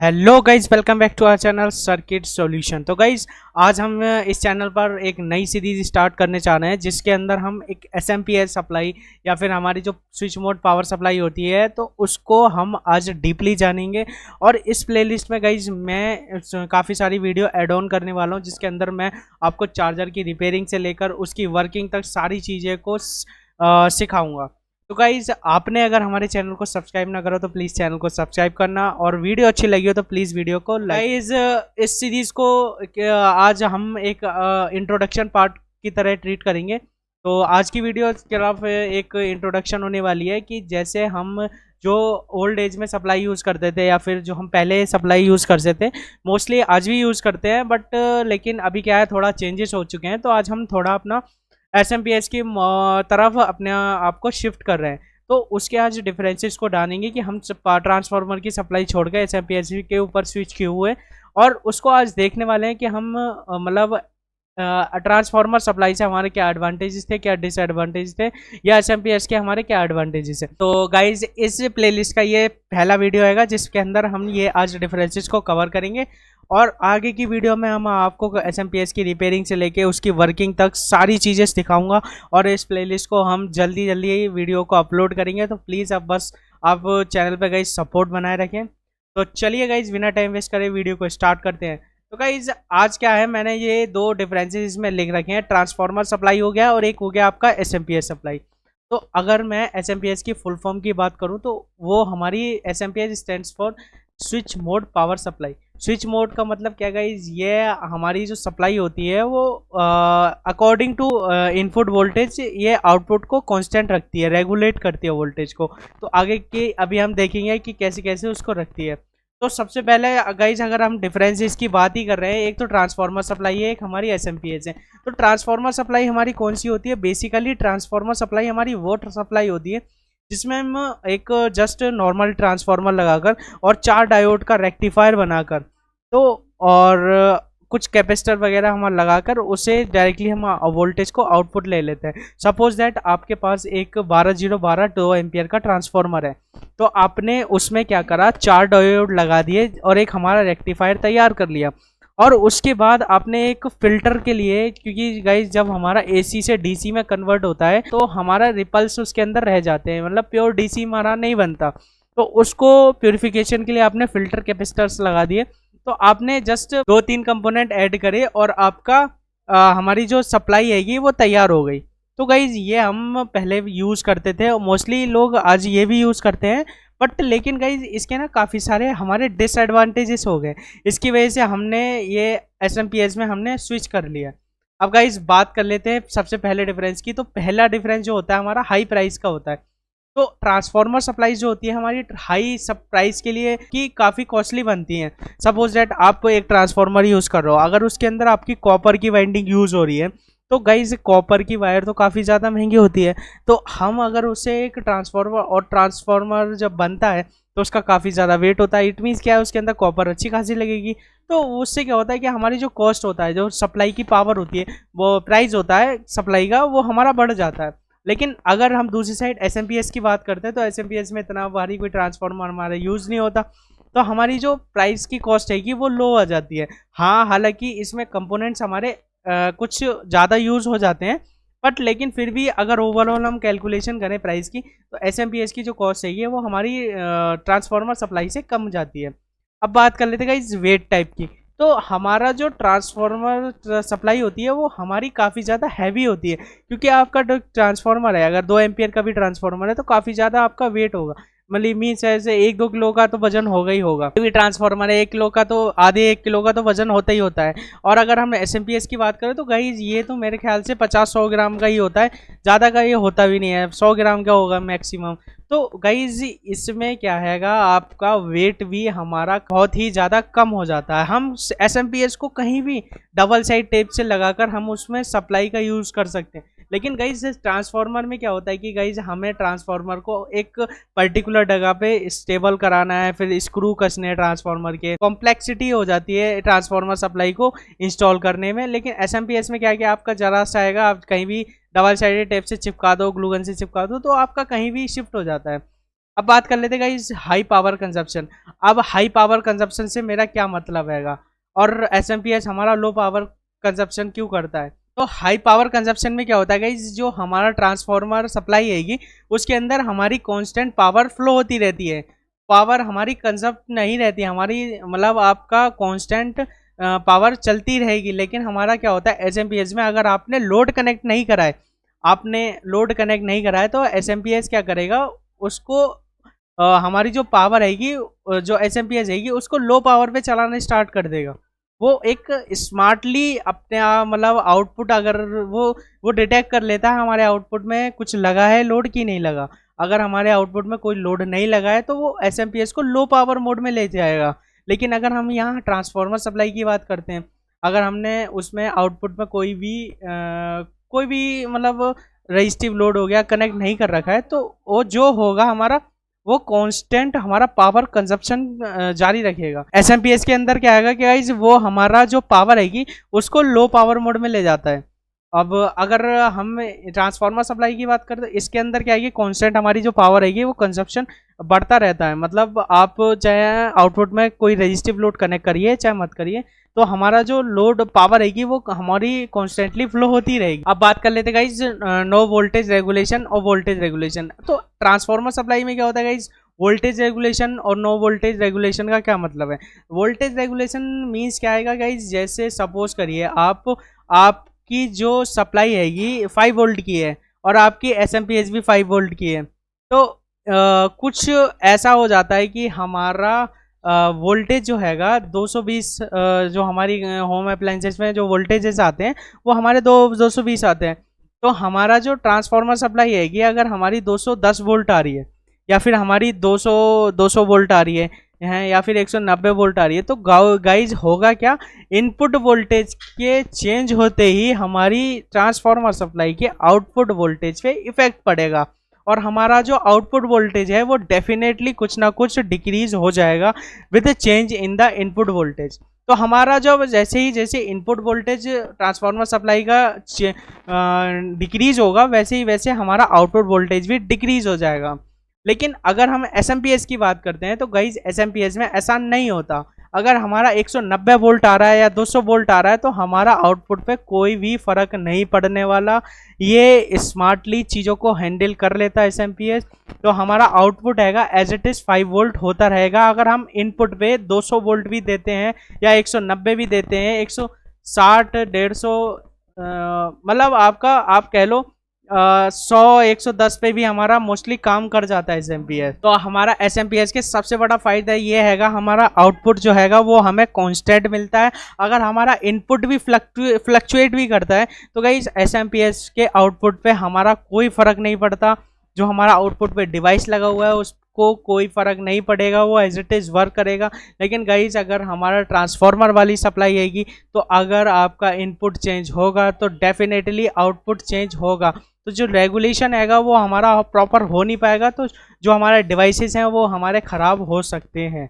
Hello guys, welcome back to our channel circuit solution. तो guys आज हम इस चैनल पर एक नई सीरीज स्टार्ट करने जा रहे हैं जिसके अंदर हम एक एसएमपीएस सप्लाई या फिर हमारी जो स्विच मोड पावर सप्लाई होती है तो उसको हम आज डीपली जानेंगे। और इस प्लेलिस्ट में गाइज मैं काफ़ी सारी वीडियो ऐड ऑन करने वाला हूँ जिसके अंदर मैं आपको चार्जर की रिपेयरिंग से लेकर उसकी वर्किंग तक सारी चीज़ें को सिखाऊंगा। तो गाइज आपने अगर हमारे चैनल को सब्सक्राइब ना करो तो प्लीज़ चैनल को सब्सक्राइब करना, और वीडियो अच्छी लगी हो तो प्लीज़ वीडियो को लाइक। गाइज इस सीरीज़ को आज हम एक इंट्रोडक्शन पार्ट की तरह ट्रीट करेंगे। तो आज की वीडियो के तरफ एक इंट्रोडक्शन होने वाली है कि जैसे हम जो ओल्ड एज में सप्लाई यूज़ करते थे या फिर जो हम पहले सप्लाई यूज़ करते थे, मोस्टली आज भी यूज़ करते हैं, बट लेकिन अभी क्या है, थोड़ा चेंजेस हो चुके हैं। तो आज हम थोड़ा अपना एसएमपीएस की तरफ अपने आप को शिफ्ट कर रहे हैं। तो उसके आज डिफरेंसेस को जानेंगे कि हम ट्रांसफार्मर की सप्लाई छोड़ के एसएमपीएस के ऊपर स्विच किए हुए, और उसको आज देखने वाले हैं कि हम मतलब ट्रांसफार्मर सप्लाई से हमारे क्या एडवांटेजेस थे, क्या डिसएडवांटेज थे, या एसएमपीएस के हमारे क्या एडवांटेजेस है। तो गाइज इस प्लेलिस्ट का ये पहला वीडियो आएगा जिसके अंदर हम ये आज डिफरेंसेस को कवर करेंगे, और आगे की वीडियो में हम आपको एसएमपीएस की रिपेयरिंग से लेके उसकी वर्किंग तक सारी चीज़ें सिखाऊंगा। और इस प्लेलिस्ट को हम जल्दी जल्दी वीडियो को अपलोड करेंगे, तो प्लीज़ अब बस आप चैनल पर गाइज सपोर्ट बनाए रखें। तो चलिए गाइज बिना टाइम वेस्ट करे वीडियो को स्टार्ट करते हैं। तो गाइज आज क्या है, मैंने ये दो डिफरेंसेस इसमें लिख रखे हैं, ट्रांसफार्मर सप्लाई हो गया और एक हो गया आपका एसएमपीएस सप्लाई। तो अगर मैं एसएमपीएस की फुल फॉर्म की बात करूं तो वो हमारी SMPS stands for switch mode power supply. Switch mode का मतलब क्या गाइज, ये हमारी जो सप्लाई होती है वो अकॉर्डिंग टू इनपुट वोल्टेज ये आउटपुट को कांस्टेंट रखती है, रेगुलेट करती है वोल्टेज को। तो आगे के अभी हम देखेंगे कि कैसे कैसे उसको रखती है। तो सबसे पहले गाइज अगर हम डिफरेंसेस की बात ही कर रहे हैं, एक तो ट्रांसफार्मर सप्लाई है, एक हमारी एसएमपीएस है। तो ट्रांसफार्मर सप्लाई हमारी कौन सी होती है? बेसिकली ट्रांसफार्मर सप्लाई हमारी वो सप्लाई होती है जिसमें हम एक जस्ट नॉर्मल ट्रांसफार्मर लगाकर और 4 डायोड का रेक्टिफायर बनाकर तो और कुछ कैपेसिटर वगैरह हम लगाकर उसे डायरेक्टली हम वोल्टेज को आउटपुट ले लेते हैं। सपोज दैट आपके पास एक 12012 2 एम्पियर का ट्रांसफार्मर है, तो आपने उसमें क्या करा, 4 डायोड लगा दिए और एक हमारा रेक्टिफायर तैयार कर लिया। और उसके बाद आपने एक फिल्टर के लिए, क्योंकि गाइज जब हमारा एसी से डीसी में कन्वर्ट होता है तो हमारा रिपल्स उसके अंदर रह जाते हैं, मतलब प्योर डीसी हमारा नहीं बनता, तो उसको प्योरिफिकेशन के लिए आपने फिल्टर कैपेसिटर्स लगा दिए। तो आपने जस्ट 2-3 कंपोनेंट ऐड करे और आपका हमारी जो सप्लाई है वो तैयार हो गई। तो गाइज ये हम पहले यूज़ करते थे और मोस्टली लोग आज ये भी यूज़ करते हैं, बट लेकिन गाइज इसके ना काफ़ी सारे हमारे डिसएडवांटेजेस हो गए। इसकी वजह से हमने ये एसएमपीएस में हमने स्विच कर लिया। अब गाइज बात कर लेते हैं सबसे पहले डिफरेंस की। तो पहला डिफरेंस जो होता है हमारा हाई प्राइस का होता है। तो ट्रांसफार्मर सप्लाई जो होती है हमारी हाई सब प्राइस के लिए की काफ़ी कॉस्टली बनती हैं। सपोज दैट आप एक ट्रांसफार्मर यूज़ कर रहे हो, अगर उसके अंदर आपकी कॉपर की वाइंडिंग यूज़ हो रही है तो गाइज कॉपर की वायर तो काफ़ी ज़्यादा महंगी होती है। तो हम अगर उसे एक ट्रांसफार्मर, और ट्रांसफार्मर जब बनता है तो उसका काफ़ी ज़्यादा वेट होता है, इट मीन्स क्या है, उसके अंदर कॉपर अच्छी खासी लगेगी। तो उससे क्या होता है कि हमारी जो कॉस्ट होता है, जो सप्लाई की पावर होती है, वो प्राइस होता है सप्लाई का, वो हमारा बढ़ जाता है। लेकिन अगर हम दूसरी साइड एसएमपीएस की बात करते हैं तो एसएमपीएस में इतना भारी कोई ट्रांसफार्मर हमारा यूज़ नहीं होता, तो हमारी जो प्राइस की कॉस्ट है वो लो आ जाती है। हाँ, हालांकि इसमें कंपोनेंट्स हमारे कुछ ज़्यादा यूज़ हो जाते हैं, बट लेकिन फिर भी अगर ओवरऑल हम कैलकुलेशन करें प्राइस की तो एसएमपीएस की जो कॉस्ट है वो हमारी ट्रांसफार्मर सप्लाई से कम जाती है। अब बात कर लेते हैं इस वेट टाइप की। तो हमारा जो ट्रांसफार्मर सप्लाई होती है वो हमारी काफ़ी ज़्यादा हैवी होती है, क्योंकि आपका जो ट्रांसफार्मर है, अगर 2 एम्पियर का भी ट्रांसफार्मर है तो काफ़ी ज़्यादा आपका वेट होगा। मतलब मीन्स ऐसे 1-2 किलो का तो वजन होगा ही होगा। भी ट्रांसफार्मर है 1 किलो का, तो आधे 1 किलो का तो वजन होता ही होता है। और अगर हम एसएमपीएस की बात करें तो गाइज ये तो मेरे ख्याल से 50-100 ग्राम का ही होता है, ज़्यादा का ये होता भी नहीं है, 100 ग्राम का होगा मैक्सिमम। तो गाइज इसमें क्या हैगा, आपका वेट भी हमारा बहुत ही ज़्यादा कम हो जाता है। हम एसएमपीएस को कहीं भी डबल साइड टेप से लगाकर हम उसमें सप्लाई का यूज़ कर सकते हैं। लेकिन गाइज ट्रांसफार्मर में क्या होता है कि गाइज हमें ट्रांसफार्मर को एक पर्टिकुलर जगह पे स्टेबल कराना है, फिर स्क्रू कसने हैं ट्रांसफार्मर के, कॉम्प्लेक्सिटी हो जाती है ट्रांसफार्मर सप्लाई को इंस्टॉल करने में। लेकिन एसएमपीएस में क्या है कि आपका जरा सा आएगा, आप कहीं भी डबल साइडेड टेप से चिपका दो, ग्लूगन से चिपका दो, तो आपका कहीं भी शिफ्ट हो जाता है। अब बात कर लेते हैं गाइस हाई पावर कंजप्शन। अब हाई पावर कंजप्शन से मेरा क्या मतलब हैगा, और एसएमपीएस हमारा लो पावर कंजप्शन क्यों करता है। तो हाई पावर कंजप्शन में क्या होता है गाइस, जो हमारा ट्रांसफार्मर सप्लाई हैगी उसके अंदर हमारी कांस्टेंट पावर फ्लो होती रहती है, पावर हमारी कंजप्ट नहीं रहती हमारी, मतलब आपका कांस्टेंट पावर चलती रहेगी। लेकिन हमारा क्या होता है एसएमपीएस में, अगर आपने लोड कनेक्ट नहीं करा है, आपने लोड कनेक्ट नहीं करा है तो एसएमपीएस क्या करेगा, उसको हमारी जो पावर हैगी, जो एसएमपीएस हैगी उसको लो पावर पे चलाना स्टार्ट कर देगा। वो एक स्मार्टली अपने मतलब आउटपुट, अगर वो डिटेक्ट कर लेता है हमारे आउटपुट में कुछ लगा है लोड की नहीं लगा। अगर हमारे आउटपुट में कोई लोड नहीं लगा है तो वो एसएमपीएस को लो पावर मोड में ले जाएगा। लेकिन अगर हम यहाँ ट्रांसफार्मर सप्लाई की बात करते हैं, अगर हमने उसमें आउटपुट में कोई भी मतलब रजिस्टिव लोड हो गया कनेक्ट नहीं कर रखा है, तो वो जो होगा हमारा, वो कांस्टेंट हमारा पावर कंजप्शन जारी रखेगा। एसएमपीएस के अंदर क्या आएगा कि गाइस वो हमारा जो पावर हैगी उसको लो पावर मोड में ले जाता है। अब अगर हम ट्रांसफार्मर सप्लाई की बात करते हैं, इसके अंदर क्या है कि कांस्टेंट हमारी जो पावर हैगी वो कंजप्शन बढ़ता रहता है। मतलब आप चाहे आउटपुट में कोई रजिस्टिव लोड कनेक्ट करिए चाहे मत करिए, तो हमारा जो लोड पावर हैगी वो हमारी कॉन्स्टेंटली फ्लो होती रहेगी। अब बात कर लेते हैं गाइज नो वोल्टेज रेगुलेशन और वोल्टेज रेगुलेशन। तो ट्रांसफार्मर सप्लाई में क्या होता है गाइज, वोल्टेज रेगुलेशन और नो वोल्टेज रेगुलेशन का क्या मतलब है। वोल्टेज रेगुलेशन मीन्स क्या आएगा गाइज, जैसे सपोज करिए आपकी जो सप्लाई हैगी 5 वोल्ट की है और आपकी एसएमपीएस भी 5 वोल्ट की है, तो कुछ ऐसा हो जाता है कि हमारा वोल्टेज जो हैगा 220, जो हमारी होम अप्लाइंसेस में जो वोल्टेजेस आते हैं वो हमारे 220 आते हैं। तो हमारा जो ट्रांसफार्मर सप्लाई हैगी अगर हमारी 210 वोल्ट आ रही है, या फिर हमारी 200 वोल्ट आ रही है या फिर 190 वोल्ट आ रही है, तो गाइज होगा क्या, इनपुट वोल्टेज के चेंज होते ही हमारी ट्रांसफार्मर सप्लाई के आउटपुट वोल्टेज पे इफेक्ट पड़ेगा, और हमारा जो आउटपुट वोल्टेज है वो डेफिनेटली कुछ ना कुछ डिक्रीज हो जाएगा with change in the input voltage. तो हमारा जो जैसे इनपुट वोल्टेज ट्रांसफार्मर सप्लाई का डिक्रीज होगा, वैसे हमारा आउटपुट वोल्टेज भी डिक्रीज हो जाएगा। लेकिन अगर हम एसएमपीएस की बात करते हैं तो गाइज एसएमपीएस में ऐसा नहीं होता। अगर हमारा 190 वोल्ट आ रहा है या 200 वोल्ट आ रहा है तो हमारा आउटपुट पे कोई भी फर्क नहीं पड़ने वाला, ये स्मार्टली चीज़ों को हैंडल कर लेता है एसएमपीएस। तो हमारा आउटपुट हैगा एज इट इज़ 5 वोल्ट होता रहेगा। अगर हम इनपुट पे 200 वोल्ट भी देते हैं या 190 भी देते हैं, 160 150 मतलब आपका आप कह लो 100 110 पे भी हमारा मोस्टली काम कर जाता है एसएमपीएस। तो हमारा एसएमपीएस के सबसे बड़ा फायदा ये हैगा, हमारा आउटपुट जो हैगा वो हमें कांस्टेंट मिलता है। अगर हमारा इनपुट भी फ्लक्चुएट भी करता है तो गाइस एसएमपीएस के आउटपुट पे हमारा कोई फर्क नहीं पड़ता। जो हमारा आउटपुट पे डिवाइस लगा हुआ है उसको कोई फर्क नहीं पड़ेगा, वो एज इट इज़ वर्क करेगा। लेकिन गाइस अगर हमारा ट्रांसफार्मर वाली सप्लाई आएगी तो अगर आपका इनपुट चेंज होगा तो डेफिनेटली आउटपुट चेंज होगा। तो जो रेगुलेशन हैगा वो हमारा प्रॉपर हो नहीं पाएगा, तो जो हमारे डिवाइसेस हैं वो हमारे ख़राब हो सकते हैं।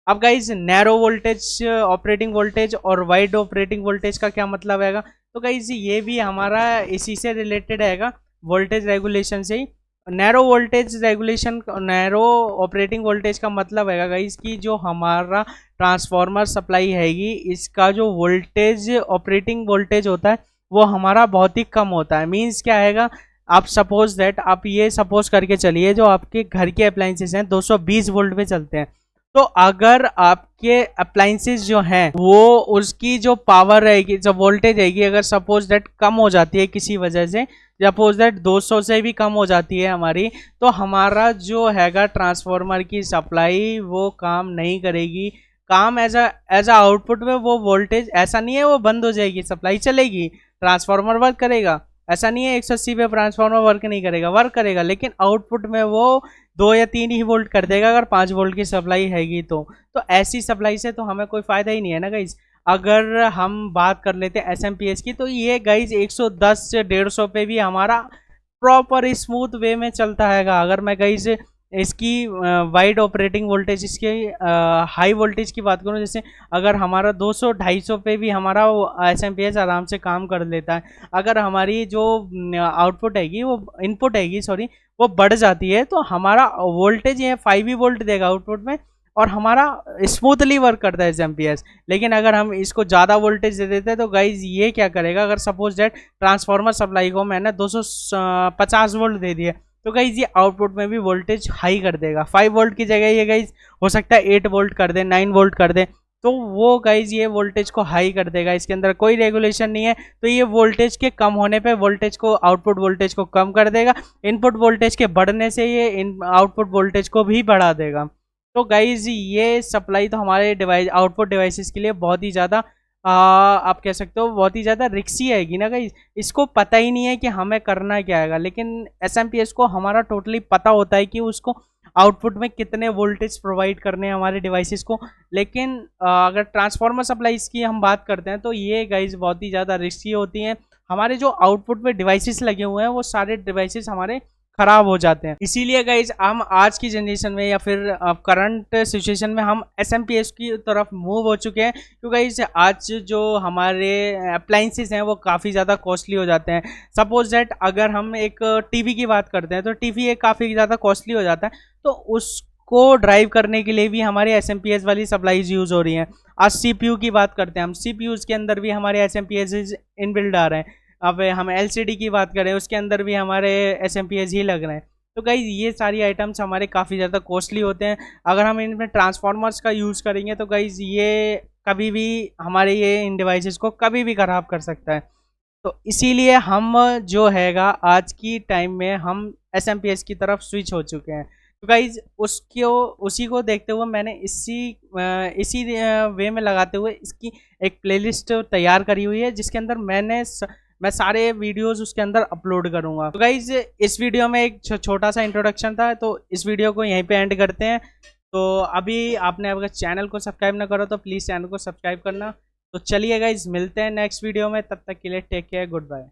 अब guys narrow voltage operating voltage और वाइड ऑपरेटिंग वोल्टेज का क्या मतलब हैगा, तो गाइज ये भी हमारा इसी से रिलेटेड हैगा, वोल्टेज रेगुलेशन से ही। Narrow voltage regulation, narrow operating voltage का मतलब हैगा गाइज कि जो हमारा ट्रांसफार्मर सप्लाई हैगी इसका जो वोल्टेज ऑपरेटिंग वोल्टेज होता है वो हमारा बहुत ही कम होता है। मींस क्या आएगा, आप सपोज दैट आप ये सपोज करके चलिए जो आपके घर के अप्लाइंसेस हैं 220 वोल्ट पे चलते हैं, तो अगर आपके अप्लाइंसेस जो हैं वो उसकी जो पावर रहेगी, जो वोल्टेज रहेगी, अगर सपोज दैट कम हो जाती है किसी वजह से, सपोज दैट 200 से भी कम हो जाती है हमारी, तो हमारा जो हैगा ट्रांसफार्मर की सप्लाई वो काम नहीं करेगी। काम एज अ आउटपुट में वो वोल्टेज ऐसा नहीं है वो बंद हो जाएगी, सप्लाई चलेगी, ट्रांसफार्मर वर्क करेगा। ऐसा नहीं है 180 पे ट्रांसफार्मर वर्क नहीं करेगा, वर्क करेगा, लेकिन आउटपुट में वो 2 या 3 ही वोल्ट कर देगा अगर 5 वोल्ट की सप्लाई हैगी तो ऐसी सप्लाई से तो हमें कोई फ़ायदा ही नहीं है ना गाइज। अगर हम बात कर लेते हैं एसएमपीएस की, तो ये गाइज 110 से 150 पे भी हमारा प्रॉपर स्मूथ वे में चलता हैगा। अगर मैं गाइज इसकी वाइड ऑपरेटिंग वोल्टेज, इसके हाई वोल्टेज की बात करूँ, जैसे अगर हमारा 200-250 पे भी हमारा एस एम पी एस आराम से काम कर लेता है। अगर हमारी जो आउटपुट हैगी, वो इनपुट हैगी सॉरी, वो बढ़ जाती है तो हमारा वोल्टेज ये 5 वोल्ट देगा आउटपुट में और हमारा स्मूथली वर्क करता है एस एम पी एस। लेकिन अगर हम इसको ज़्यादा वोल्टेज दे देते हैं तो गाइज ये क्या करेगा, अगर सपोज दैट ट्रांसफार्मर सप्लाई को मैंने 250 वोल्ट दे दिया तो गाइज ये आउटपुट में भी वोल्टेज हाई कर देगा। 5 वोल्ट की जगह ये गाइज हो सकता है 8 वोल्ट कर दे, 9 वोल्ट कर दे, तो वो गाइज ये वोल्टेज को हाई कर देगा। इसके अंदर कोई रेगुलेशन नहीं है, तो ये वोल्टेज के कम होने पे वोल्टेज को, आउटपुट वोल्टेज को कम कर देगा। इनपुट वोल्टेज के बढ़ने से ये आउटपुट वोल्टेज को भी बढ़ा देगा। तो गाइज ये सप्लाई तो हमारे डिवाइस, आउटपुट डिवाइसेस के लिए बहुत ही ज़्यादा आप कह सकते हो बहुत ही ज़्यादा रिक्सी आएगी ना गाइज। इसको पता ही नहीं है कि हमें करना क्या आएगा, लेकिन एस को हमारा टोटली पता होता है कि उसको आउटपुट में कितने वोल्टेज प्रोवाइड करने हैं हमारे डिवाइसेस को। लेकिन अगर ट्रांसफार्मर सप्लाईज की हम बात करते हैं तो ये गाइज बहुत ही ज़्यादा रिस्की होती हैं। हमारे जो आउटपुट में डिवाइसेस लगे हुए हैं वो सारे डिवाइसेस हमारे खराब हो जाते हैं। इसीलिए गाइज हम आज की जनरेशन में या फिर करंट सिचुएशन में हम एस की तरफ मूव हो चुके हैं, क्योंकि गाइज आज जो हमारे अप्लाइंसेस हैं वो काफ़ी ज़्यादा कॉस्टली हो जाते हैं। सपोज दैट अगर हम एक टीवी की बात करते हैं तो टीवी एक काफ़ी ज़्यादा कॉस्टली हो जाता है, तो उसको ड्राइव करने के लिए भी हमारे एस वाली सप्लाईज यूज़ हो रही हैं। आज CPU की बात करते हैं हम, CPUs के अंदर भी हमारे एस इनबिल्ड आ रहे हैं। अब हम LCD की बात करें उसके अंदर भी हमारे एस ही लग रहे हैं। तो गाइज ये सारी आइटम्स हमारे काफ़ी ज़्यादा कॉस्टली होते हैं। अगर हम इनमें ट्रांसफार्मर्स का यूज़ करेंगे तो गाइज ये कभी भी हमारे ये इन डिवाइसेस को कभी भी ख़राब कर सकता है। तो इसीलिए हम जो हैगा आज की टाइम में हम एस की तरफ स्विच हो चुके हैं। तो गाइज उसी को देखते हुए मैंने इसी वे में लगाते हुए इसकी एक प्लेलिस्ट तैयार करी हुई है, जिसके अंदर मैं सारे वीडियोस उसके अंदर अपलोड करूंगा। तो गाइज इस वीडियो में एक छोटा सा इंट्रोडक्शन था, तो इस वीडियो को यहीं पे एंड करते हैं। तो अभी आपने अगर चैनल को सब्सक्राइब ना करो तो प्लीज़ चैनल को सब्सक्राइब करना। तो चलिए गाइज मिलते हैं नेक्स्ट वीडियो में, तब तक के लिए टेक केयर, गुड बाय।